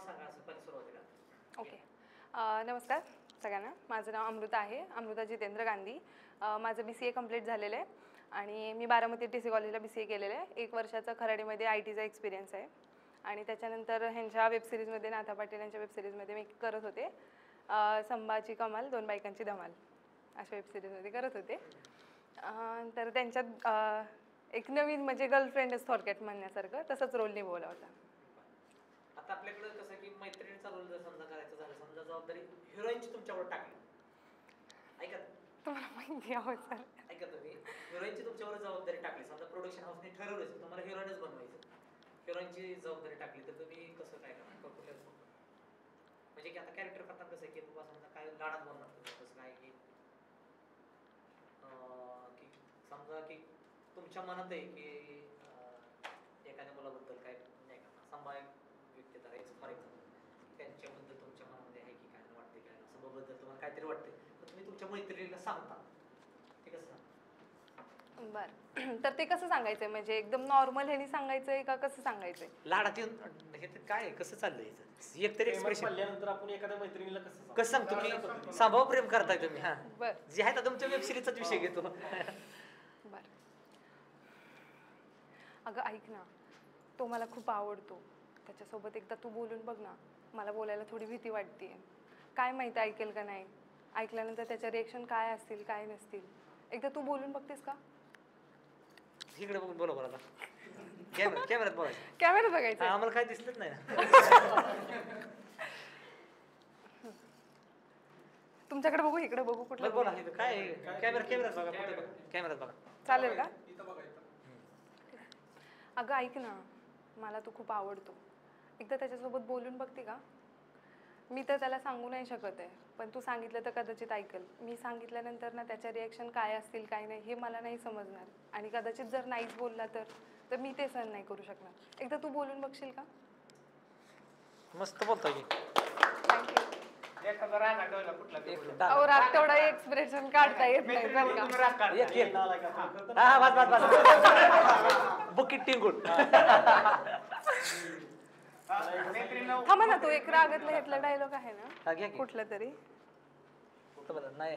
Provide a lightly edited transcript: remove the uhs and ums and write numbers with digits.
सांगा असं पण सुरुवातीला. ओके. नमस्कार सगळ्यांना. माझं नाव अमृता आहे, अमृता जितेंद्र गांधी. माझं BCA कंप्लीट झालेलं आहे आणि मी बारामती TC कॉलेजला BCA केलेलं आहे. 1 वर्षाचा खराडीमध्ये ITचा एक्सपिरियन्स आहे आणि त्याच्यानंतर ह्यांच्या वेबसिरीजमध्ये, नाथा पाटील यांच्या वेबसिरीजमध्ये मी करत होते. संभाची कमाल, 2 बायकांची धमाल अशा वेबसिरीजमध्ये करत होते. तर त्यांच्यात एक नवीन म्हणजे गर्लफ्रेंडच थोडक्यात म्हणण्यासारखं तसंच रोल निभवला होता. आता आपल्याकडे कसं की मैत्रिणीचा रोल जर समजा करायचा झाला, समजा जबाबदारी हिरोईनची तुमच्यावर टाकली, ऐका तुम्हाला माहिती आहे सर. ऐका तुम्ही, हिरोईनची तुमच्यावर जबाबदारी टाकली, समजा प्रोडक्शन हाऊसने ठरवलंच तुम्हाला हिरोईनच बनवायचं, हिरोईनची जबाबदारी टाकली, तर तुम्ही कसं काय करणार? कुठल्या म्हणजे की आता कॅरेक्टर करताना कसं आहे की बाबा समजा काय लाडात बनणार तुम्ही, कसं काय की समजा की तुमच्या मनात आहे की एखाद्या मुलाबद्दल काय नाही का संभा व्यक्ती फॉर एक्झाम्पल त्यांच्याबद्दल तुमच्या मनामध्ये आहे की काय वाटते, काय संभाबद्दल तुम्हाला काहीतरी वाटते, तर तुम्ही तुमच्या मैत्रिणीला सांगता, ते कसं सांगता? बरं. तर ते कसं सांगायचंय, म्हणजे एकदम नॉर्मल ह्यानी सांगायचंय का कसं सांगायचंय? लाडात येऊन हे काय कसं चाललंय एकतरी एक्सप्रेशन म्हणल्यानंतर आपण एखाद्या मैत्रिणीला कसं सांगतो की संभाव प्रेम करताय तुम्ही? हा बरं जे आहे तुमच्या वेब सिरीजचाच विषय घेतो. बरं. अगं ऐक ना, तो मला खूप आवडतो, त्याच्यासोबत एकदा तू बोलून बघ ना. मला बोलायला थोडी भीती वाटते, काय माहिती ऐकेल का नाही, ऐकल्यानंतर त्याच्या रिएक्शन काय असतील काय नसतील. एकदा तू बोलून बघतेस का? इकडे बघून बरोबर आता कॅमेऱ्यात बघायचं, कॅमेरा बघायचा. आम्हाला काय दिसलंच नाही ना. तुमच्याकडे बघू, इकडे बघू, कुठलं बोला काय कॅमेऱ्यात बघा, कॅमेऱ्यात बघा, चालेल का? अगं ऐक ना, मला तू खूप आवडतो, एकदा त्याच्यासोबत बोलून बघते का? मी तर त्याला सांगू नाही शकत आहे, पण तू सांगितलं तर कदाचित ऐकल. मी सांगितल्यानंतर ना त्याच्या रिॲक्शन काय असतील काय नाही हे मला नाही समजणार, आणि कदाचित जर नाहीच बोलला तर मी ते सहन नाही करू शकणार. एकदा तू बोलून बघशील का? मस्त बोलतोय की. अहो राग तेवढा एक्सप्रेशन काढता येत नाही बरं का? बुकीट टिंगून थांबा ना, तो एक रागातला घेतला डायलॉग आहे ना घ्या की. कुठला तरी. नाही